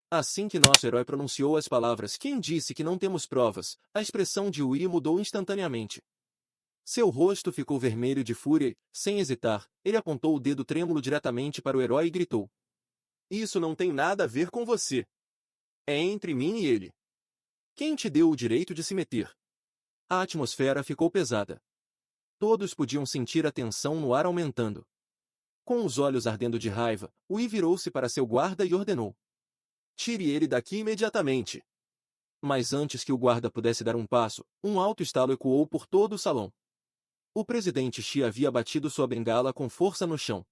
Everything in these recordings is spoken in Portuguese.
Assim que nosso herói pronunciou as palavras "Quem disse que não temos provas?", a expressão de Wei mudou instantaneamente. Seu rosto ficou vermelho de fúria e, sem hesitar, ele apontou o dedo trêmulo diretamente para o herói e gritou: "Isso não tem nada a ver com você. É entre mim e ele. Quem te deu o direito de se meter?" A atmosfera ficou pesada. Todos podiam sentir a tensão no ar aumentando. Com os olhos ardendo de raiva, Wei virou-se para seu guarda e ordenou: "Tire ele daqui imediatamente." Mas antes que o guarda pudesse dar um passo, um alto estalo ecoou por todo o salão. O presidente Xi havia batido sua bengala com força no chão.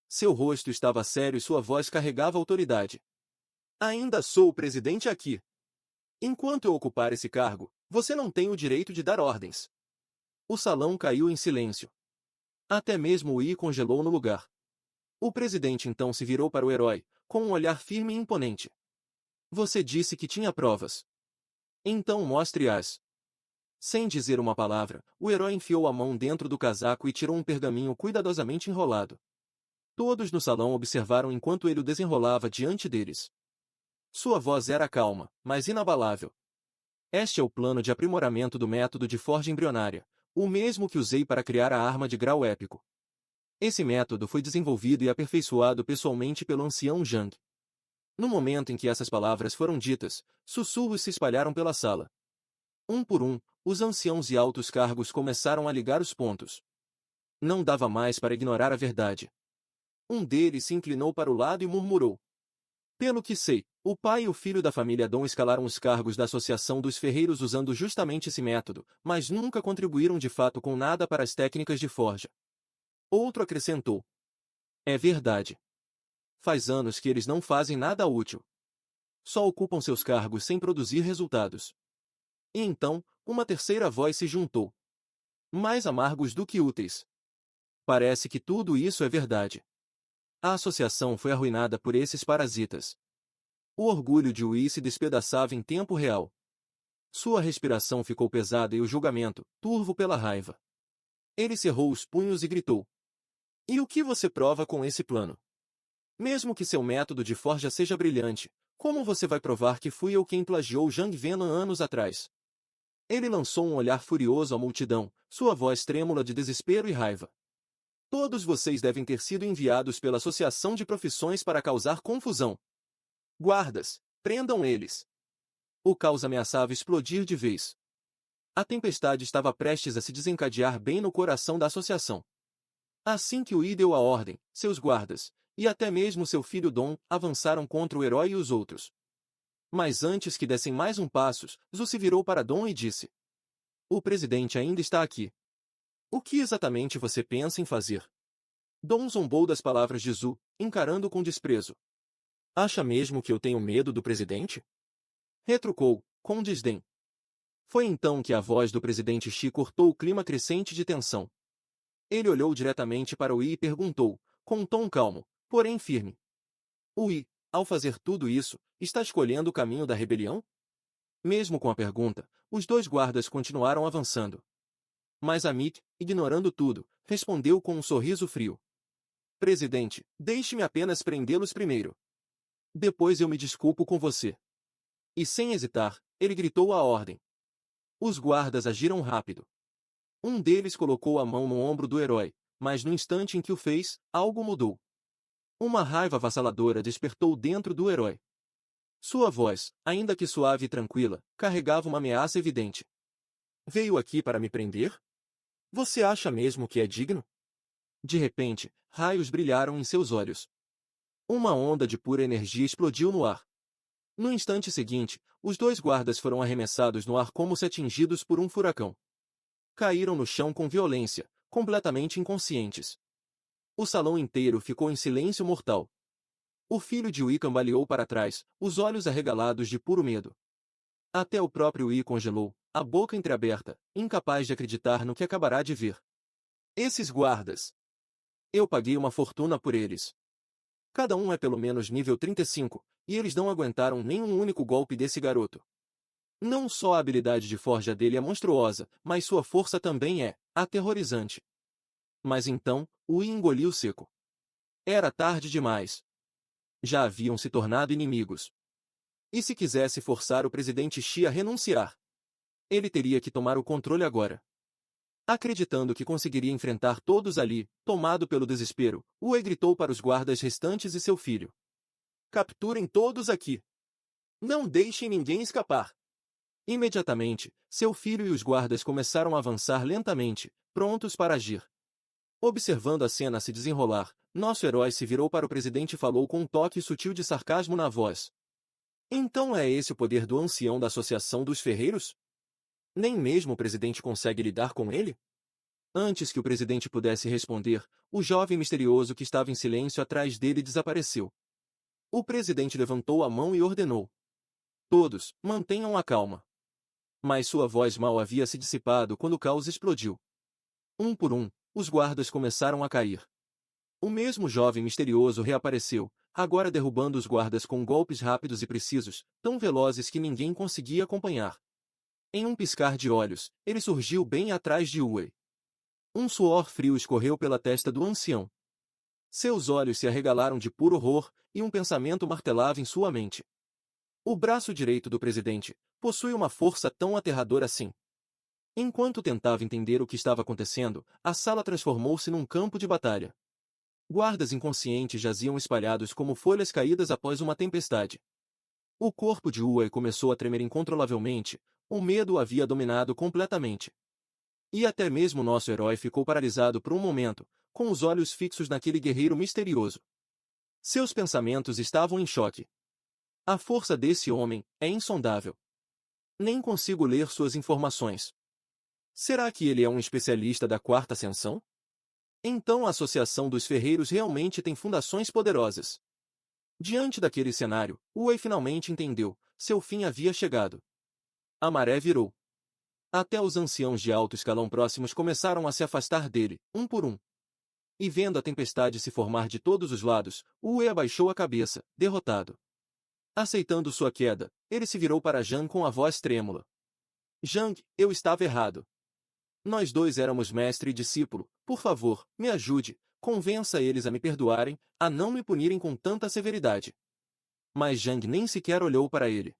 Seu rosto estava sério e sua voz carregava autoridade. "Ainda sou o presidente aqui. Enquanto eu ocupar esse cargo, você não tem o direito de dar ordens." O salão caiu em silêncio. Até mesmo Wei congelou no lugar. O presidente então se virou para o herói, com um olhar firme e imponente. "Você disse que tinha provas. Então mostre-as." Sem dizer uma palavra, o herói enfiou a mão dentro do casaco e tirou um pergaminho cuidadosamente enrolado. Todos no salão observaram enquanto ele o desenrolava diante deles. Sua voz era calma, mas inabalável. "Este é o plano de aprimoramento do método de forja embrionária, o mesmo que usei para criar a arma de grau épico. Esse método foi desenvolvido e aperfeiçoado pessoalmente pelo ancião Zhang." No momento em que essas palavras foram ditas, sussurros se espalharam pela sala. Um por um, os anciãos e altos cargos começaram a ligar os pontos. Não dava mais para ignorar a verdade. Um deles se inclinou para o lado e murmurou: "Pelo que sei, o pai e o filho da família Dom escalaram os cargos da Associação dos Ferreiros usando justamente esse método, mas nunca contribuíram de fato com nada para as técnicas de forja." Outro acrescentou: "É verdade. Faz anos que eles não fazem nada útil. Só ocupam seus cargos sem produzir resultados." E então, uma terceira voz se juntou: "Mais amargos do que úteis. Parece que tudo isso é verdade. A associação foi arruinada por esses parasitas." O orgulho de Wei se despedaçava em tempo real. Sua respiração ficou pesada e o julgamento, turvo pela raiva. Ele cerrou os punhos e gritou: "E o que você prova com esse plano? Mesmo que seu método de forja seja brilhante, como você vai provar que fui eu quem plagiou Zhang Venom anos atrás?" Ele lançou um olhar furioso à multidão, sua voz trêmula de desespero e raiva. "Todos vocês devem ter sido enviados pela Associação de Profissões para causar confusão. Guardas, prendam eles." O caos ameaçava explodir de vez. A tempestade estava prestes a se desencadear bem no coração da associação. Assim que Wei deu a ordem, seus guardas, e até mesmo seu filho Dom, avançaram contra o herói e os outros. Mas antes que dessem mais um passo, Zhu se virou para Dom e disse: "O presidente ainda está aqui. O que exatamente você pensa em fazer?" Dom zombou das palavras de Zhu, encarando com desprezo. "Acha mesmo que eu tenho medo do presidente?" Retrucou, com desdém. Foi então que a voz do presidente Xi cortou o clima crescente de tensão. Ele olhou diretamente para Wei e perguntou, com um tom calmo, porém firme: "Wei, ao fazer tudo isso, está escolhendo o caminho da rebelião?" Mesmo com a pergunta, os dois guardas continuaram avançando. Mas Amit, ignorando tudo, respondeu com um sorriso frio: "Presidente, deixe-me apenas prendê-los primeiro. Depois eu me desculpo com você." E sem hesitar, ele gritou a ordem. Os guardas agiram rápido. Um deles colocou a mão no ombro do herói, mas no instante em que o fez, algo mudou. Uma raiva avassaladora despertou dentro do herói. Sua voz, ainda que suave e tranquila, carregava uma ameaça evidente. "Veio aqui para me prender? Você acha mesmo que é digno?" De repente, raios brilharam em seus olhos. Uma onda de pura energia explodiu no ar. No instante seguinte, os dois guardas foram arremessados no ar como se atingidos por um furacão. Caíram no chão com violência, completamente inconscientes. O salão inteiro ficou em silêncio mortal. O filho de Wei cambaleou para trás, os olhos arregalados de puro medo. Até o próprio Wei congelou, a boca entreaberta, incapaz de acreditar no que acabará de ver. "Esses guardas! Eu paguei uma fortuna por eles. Cada um é pelo menos nível 35, e eles não aguentaram nem um único golpe desse garoto. Não só a habilidade de forja dele é monstruosa, mas sua força também é aterrorizante." Mas então, Wei engoliu seco. Era tarde demais. Já haviam se tornado inimigos. E se quisesse forçar o presidente Xi a renunciar? Ele teria que tomar o controle agora. Acreditando que conseguiria enfrentar todos ali, tomado pelo desespero, Wei gritou para os guardas restantes e seu filho. Capturem todos aqui! Não deixem ninguém escapar! Imediatamente, seu filho e os guardas começaram a avançar lentamente, prontos para agir. Observando a cena se desenrolar, nosso herói se virou para o presidente e falou com um toque sutil de sarcasmo na voz. Então é esse o poder do ancião da Associação dos Ferreiros? Nem mesmo o presidente consegue lidar com ele? Antes que o presidente pudesse responder, o jovem misterioso que estava em silêncio atrás dele desapareceu. O presidente levantou a mão e ordenou. Todos, mantenham a calma. Mas sua voz mal havia se dissipado quando o caos explodiu. Um por um, os guardas começaram a cair. O mesmo jovem misterioso reapareceu, agora derrubando os guardas com golpes rápidos e precisos, tão velozes que ninguém conseguia acompanhar. Em um piscar de olhos, ele surgiu bem atrás de Wei. Um suor frio escorreu pela testa do ancião. Seus olhos se arregalaram de puro horror, e um pensamento martelava em sua mente. O braço direito do presidente possui uma força tão aterradora assim. Enquanto tentava entender o que estava acontecendo, a sala transformou-se num campo de batalha. Guardas inconscientes jaziam espalhados como folhas caídas após uma tempestade. O corpo de Wei começou a tremer incontrolavelmente, o medo o havia dominado completamente. E até mesmo nosso herói ficou paralisado por um momento, com os olhos fixos naquele guerreiro misterioso. Seus pensamentos estavam em choque. A força desse homem é insondável. Nem consigo ler suas informações. Será que ele é um especialista da Quarta Ascensão? Então a Associação dos Ferreiros realmente tem fundações poderosas. Diante daquele cenário, Wei finalmente entendeu, seu fim havia chegado. A maré virou. Até os anciãos de alto escalão próximos começaram a se afastar dele, um por um. E vendo a tempestade se formar de todos os lados, Wei abaixou a cabeça, derrotado. Aceitando sua queda, ele se virou para Zhang com a voz trêmula. Zhang, eu estava errado. Nós dois éramos mestre e discípulo, por favor, me ajude, convença eles a me perdoarem, a não me punirem com tanta severidade. Mas Zhang nem sequer olhou para ele.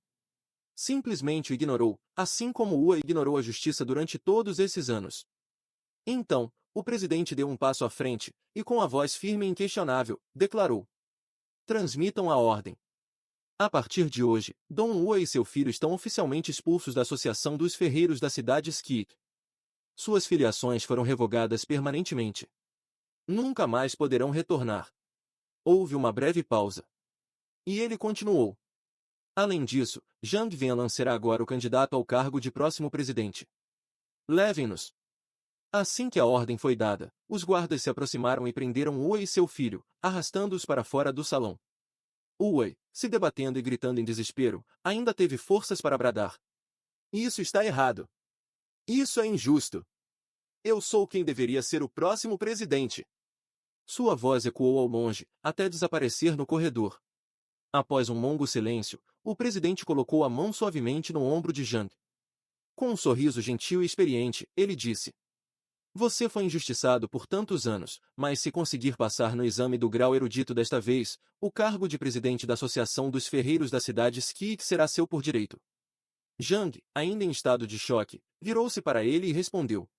Simplesmente o ignorou, assim como Wei ignorou a justiça durante todos esses anos. Então, o presidente deu um passo à frente, e com a voz firme e inquestionável, declarou. Transmitam a ordem. A partir de hoje, Dong Wei e seu filho estão oficialmente expulsos da Associação dos Ferreiros da cidade Skik. Suas filiações foram revogadas permanentemente. Nunca mais poderão retornar. Houve uma breve pausa. E ele continuou. Além disso, Zhang Venlan será agora o candidato ao cargo de próximo presidente. Levem-nos. Assim que a ordem foi dada, os guardas se aproximaram e prenderam Wei e seu filho, arrastando-os para fora do salão. Wei, se debatendo e gritando em desespero, ainda teve forças para bradar. Isso está errado. Isso é injusto. Eu sou quem deveria ser o próximo presidente. Sua voz ecoou ao longe, até desaparecer no corredor. Após um longo silêncio, o presidente colocou a mão suavemente no ombro de Zhang. Com um sorriso gentil e experiente, ele disse. Você foi injustiçado por tantos anos, mas se conseguir passar no exame do grau erudito desta vez, o cargo de presidente da Associação dos Ferreiros da cidade Skik será seu por direito. Zhang, ainda em estado de choque, virou-se para ele e respondeu.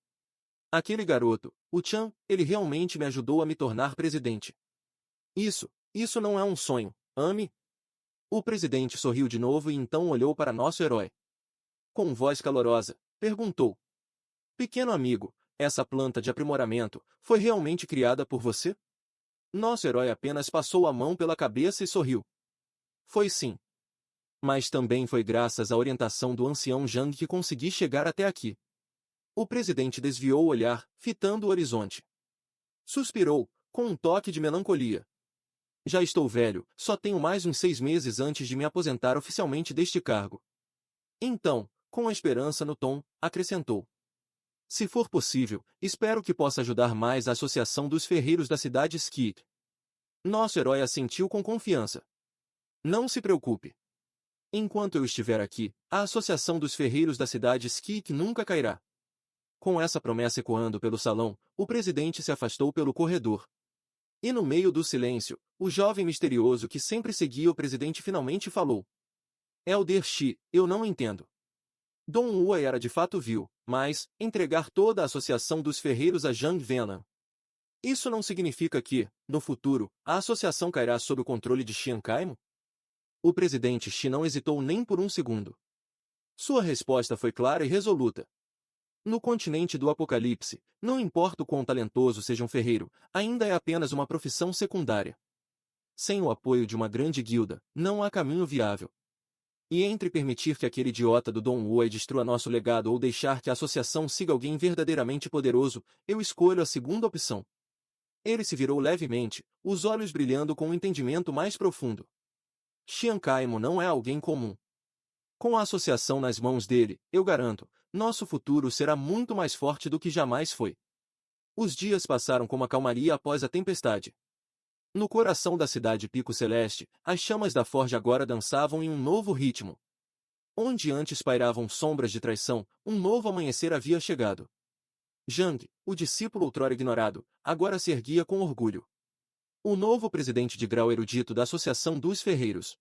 Aquele garoto, o Chan, ele realmente me ajudou a me tornar presidente. Isso não é um sonho, ame? O presidente sorriu de novo e então olhou para nosso herói. Com voz calorosa, perguntou. Pequeno amigo, essa planta de aprimoramento foi realmente criada por você? Nosso herói apenas passou a mão pela cabeça e sorriu. Foi sim. Mas também foi graças à orientação do ancião Zhang que consegui chegar até aqui. O presidente desviou o olhar, fitando o horizonte. Suspirou, com um toque de melancolia. Já estou velho, só tenho mais uns 6 meses antes de me aposentar oficialmente deste cargo. Então, com a esperança no tom, acrescentou. Se for possível, espero que possa ajudar mais a Associação dos Ferreiros da cidade Skik. Nosso herói assentiu com confiança. Não se preocupe. Enquanto eu estiver aqui, a Associação dos Ferreiros da cidade Skik nunca cairá. Com essa promessa ecoando pelo salão, o presidente se afastou pelo corredor. E no meio do silêncio, o jovem misterioso que sempre seguia o presidente finalmente falou. Elder Shi, eu não entendo. Dong Huai era de fato vil, mas entregar toda a associação dos ferreiros a Zhang Venan. Isso não significa que, no futuro, a associação cairá sob o controle de Xian Caimo? O presidente Xi não hesitou nem por um segundo. Sua resposta foi clara e resoluta. No continente do Apocalipse, não importa o quão talentoso seja um ferreiro, ainda é apenas uma profissão secundária. Sem o apoio de uma grande guilda, não há caminho viável. E entre permitir que aquele idiota do Dong Huai destrua nosso legado ou deixar que a associação siga alguém verdadeiramente poderoso, eu escolho a segunda opção. Ele se virou levemente, os olhos brilhando com um entendimento mais profundo. Xian Caimo não é alguém comum. Com a associação nas mãos dele, eu garanto, nosso futuro será muito mais forte do que jamais foi. Os dias passaram como a calmaria após a tempestade. No coração da cidade Pico Celeste, as chamas da forja agora dançavam em um novo ritmo. Onde antes pairavam sombras de traição, um novo amanhecer havia chegado. Zhang, o discípulo outrora ignorado, agora se erguia com orgulho. O novo presidente de grau erudito da Associação dos Ferreiros.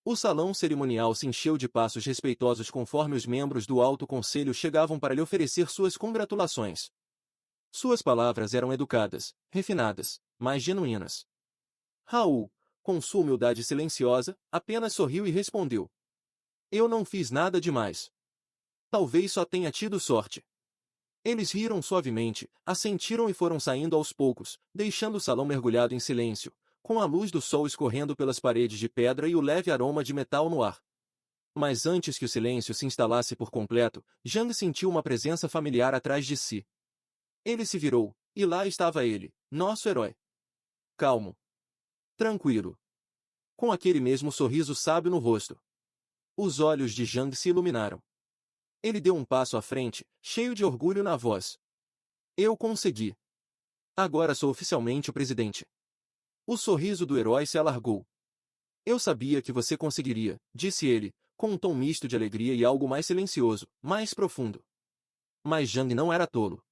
O salão cerimonial se encheu de passos respeitosos conforme os membros do Alto Conselho chegavam para lhe oferecer suas congratulações. Suas palavras eram educadas, refinadas, mas genuínas. Raul, com sua humildade silenciosa, apenas sorriu e respondeu. Eu não fiz nada demais. Talvez só tenha tido sorte. Eles riram suavemente, assentiram e foram saindo aos poucos, deixando o salão mergulhado em silêncio, com a luz do sol escorrendo pelas paredes de pedra e o leve aroma de metal no ar. Mas antes que o silêncio se instalasse por completo, Zhang sentiu uma presença familiar atrás de si. Ele se virou, e lá estava ele, nosso herói. Calmo. Tranquilo. Com aquele mesmo sorriso sábio no rosto. Os olhos de Zhang se iluminaram. Ele deu um passo à frente, cheio de orgulho na voz. Eu consegui. Agora sou oficialmente o presidente. O sorriso do herói se alargou. Eu sabia que você conseguiria, disse ele, com um tom misto de alegria e algo mais silencioso, mais profundo. Mas Zhang não era tolo.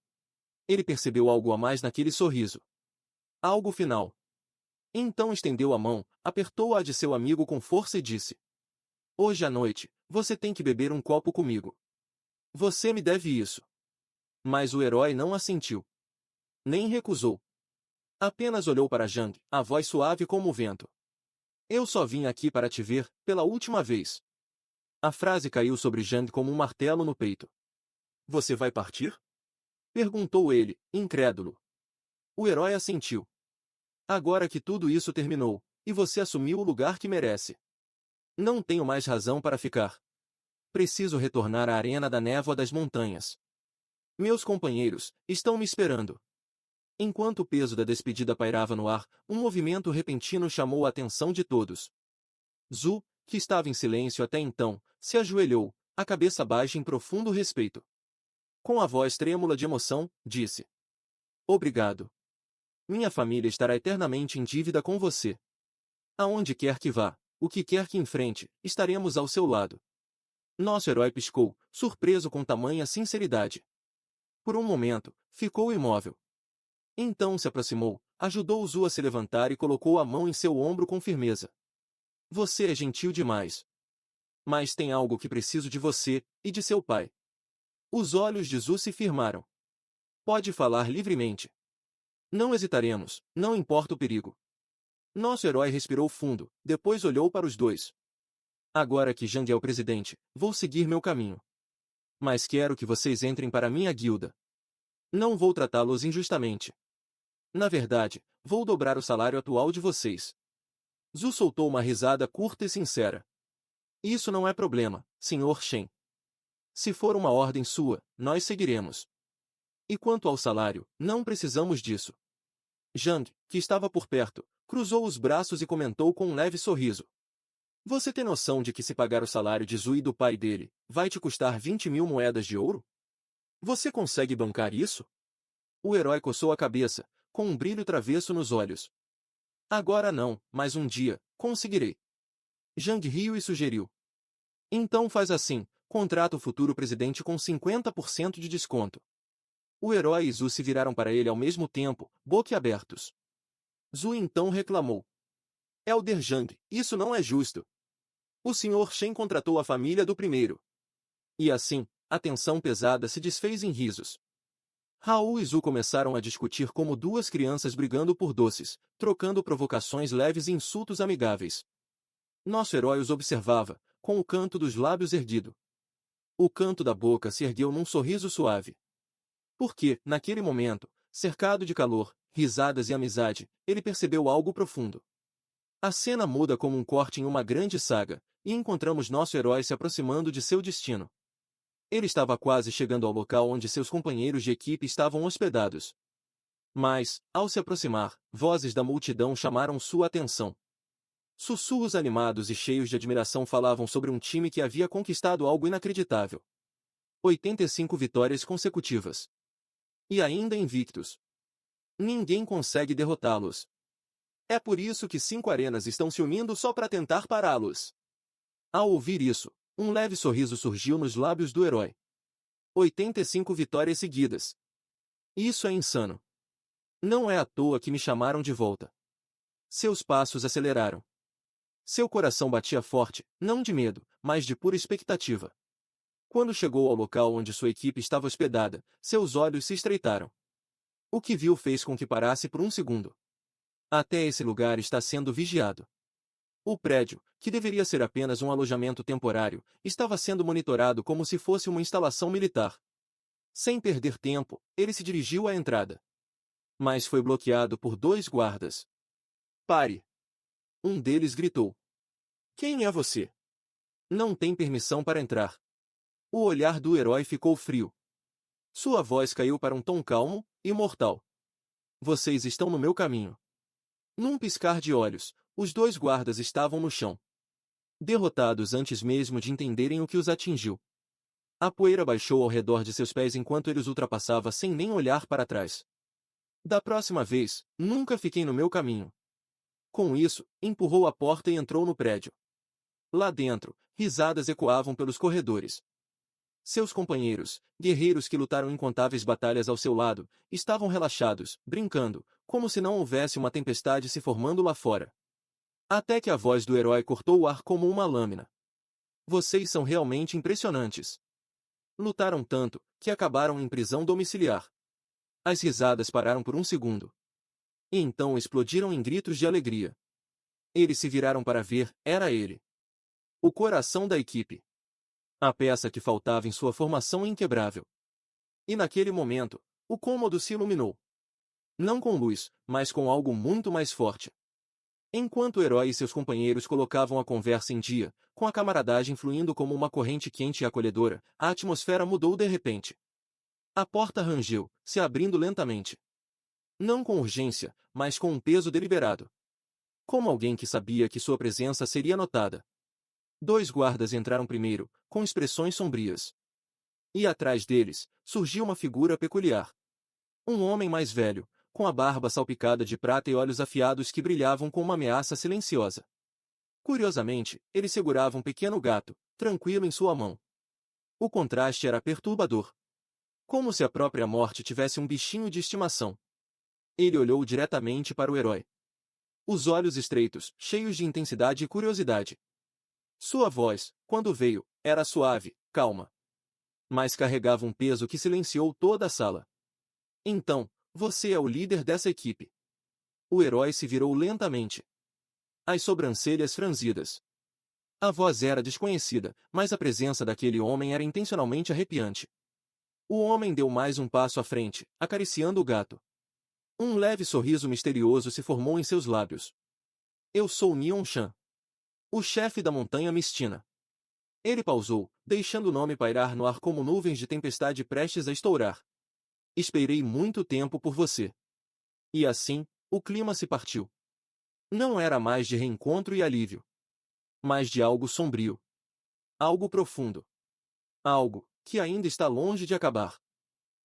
Ele percebeu algo a mais naquele sorriso. Algo final. Então estendeu a mão, apertou-a de seu amigo com força e disse. Hoje à noite, você tem que beber um copo comigo. Você me deve isso. Mas o herói não assentiu. Nem recusou. Apenas olhou para Zhang, a voz suave como o vento. Eu só vim aqui para te ver, pela última vez. A frase caiu sobre Zhang como um martelo no peito. Você vai partir? Perguntou ele, incrédulo. O herói assentiu. Agora que tudo isso terminou, e você assumiu o lugar que merece. Não tenho mais razão para ficar. Preciso retornar à arena da névoa das montanhas. Meus companheiros estão me esperando. Enquanto o peso da despedida pairava no ar, um movimento repentino chamou a atenção de todos. Zhu, que estava em silêncio até então, se ajoelhou, a cabeça baixa em profundo respeito. Com a voz trêmula de emoção, disse. Obrigado. Minha família estará eternamente em dívida com você. Aonde quer que vá, o que quer que enfrente, estaremos ao seu lado. Nosso herói piscou, surpreso com tamanha sinceridade. Por um momento, ficou imóvel. Então se aproximou, ajudou Zhu a se levantar e colocou a mão em seu ombro com firmeza. Você é gentil demais. Mas tem algo que preciso de você, e de seu pai. Os olhos de Zhu se firmaram. Pode falar livremente. Não hesitaremos, não importa o perigo. Nosso herói respirou fundo, depois olhou para os dois. Agora que Zhang é o presidente, vou seguir meu caminho. Mas quero que vocês entrem para minha guilda. Não vou tratá-los injustamente. Na verdade, vou dobrar o salário atual de vocês. Zhu soltou uma risada curta e sincera. Isso não é problema, Sr. Shen. Se for uma ordem sua, nós seguiremos. E quanto ao salário, não precisamos disso. Zhang, que estava por perto, cruzou os braços e comentou com um leve sorriso. Você tem noção de que se pagar o salário de Zhu e do pai dele, vai te custar 20.000 moedas de ouro? Você consegue bancar isso? O herói coçou a cabeça, com um brilho travesso nos olhos. Agora não, mas um dia, conseguirei. Zhang riu e sugeriu. Então faz assim, contrata o futuro presidente com 50% de desconto. O herói e Zhu se viraram para ele ao mesmo tempo, boquiabertos. Zhu então reclamou. Elder Zhang, isso não é justo. O Sr. Shen contratou a família do primeiro. E assim, a tensão pesada se desfez em risos. Raul e Zhu começaram a discutir como duas crianças brigando por doces, trocando provocações leves e insultos amigáveis. Nosso herói os observava, com o canto dos lábios erguido. O canto da boca se ergueu num sorriso suave. Porque, naquele momento, cercado de calor, risadas e amizade, ele percebeu algo profundo. A cena muda como um corte em uma grande saga, e encontramos nosso herói se aproximando de seu destino. Ele estava quase chegando ao local onde seus companheiros de equipe estavam hospedados. Mas, ao se aproximar, vozes da multidão chamaram sua atenção. Sussurros animados e cheios de admiração falavam sobre um time que havia conquistado algo inacreditável. 85 vitórias consecutivas. E ainda invictos. Ninguém consegue derrotá-los. É por isso que 5 arenas estão se unindo só para tentar pará-los. Ao ouvir isso, um leve sorriso surgiu nos lábios do herói. 85 vitórias seguidas. Isso é insano. Não é à toa que me chamaram de volta. Seus passos aceleraram. Seu coração batia forte, não de medo, mas de pura expectativa. Quando chegou ao local onde sua equipe estava hospedada, seus olhos se estreitaram. O que viu fez com que parasse por um segundo. Até esse lugar está sendo vigiado. O prédio, que deveria ser apenas um alojamento temporário, estava sendo monitorado como se fosse uma instalação militar. Sem perder tempo, ele se dirigiu à entrada. Mas foi bloqueado por 2 guardas. Pare! Um deles gritou. Quem é você? Não tem permissão para entrar. O olhar do herói ficou frio. Sua voz caiu para um tom calmo e mortal. Vocês estão no meu caminho. Num piscar de olhos, os 2 guardas estavam no chão. Derrotados antes mesmo de entenderem o que os atingiu. A poeira baixou ao redor de seus pés enquanto ele os ultrapassava sem nem olhar para trás. Da próxima vez, nunca fiquem no meu caminho. Com isso, empurrou a porta e entrou no prédio. Lá dentro, risadas ecoavam pelos corredores. Seus companheiros, guerreiros que lutaram incontáveis batalhas ao seu lado, estavam relaxados, brincando, como se não houvesse uma tempestade se formando lá fora. Até que a voz do herói cortou o ar como uma lâmina. Vocês são realmente impressionantes. Lutaram tanto, que acabaram em prisão domiciliar. As risadas pararam por um segundo. E então explodiram em gritos de alegria. Eles se viraram para ver, era ele. O coração da equipe. A peça que faltava em sua formação inquebrável. E naquele momento, o cômodo se iluminou. Não com luz, mas com algo muito mais forte. Enquanto o herói e seus companheiros colocavam a conversa em dia, com a camaradagem fluindo como uma corrente quente e acolhedora, a atmosfera mudou de repente. A porta rangeu, se abrindo lentamente. Não com urgência, mas com um peso deliberado. Como alguém que sabia que sua presença seria notada. 2 guardas entraram primeiro, com expressões sombrias. E atrás deles, surgiu uma figura peculiar. Um homem mais velho, com a barba salpicada de prata e olhos afiados que brilhavam com uma ameaça silenciosa. Curiosamente, ele segurava um pequeno gato, tranquilo em sua mão. O contraste era perturbador. Como se a própria morte tivesse um bichinho de estimação. Ele olhou diretamente para o herói. Os olhos estreitos, cheios de intensidade e curiosidade. Sua voz, quando veio, era suave, calma. Mas carregava um peso que silenciou toda a sala. Então, você é o líder dessa equipe. O herói se virou lentamente. As sobrancelhas franzidas. A voz era desconhecida, mas a presença daquele homem era intencionalmente arrepiante. O homem deu mais um passo à frente, acariciando o gato. Um leve sorriso misterioso se formou em seus lábios. Eu sou Neon Shan. O chefe da montanha Mistina. Ele pausou, deixando o nome pairar no ar como nuvens de tempestade prestes a estourar. Esperei muito tempo por você. E assim, o clima se partiu. Não era mais de reencontro e alívio. Mas de algo sombrio. Algo profundo. Algo que ainda está longe de acabar.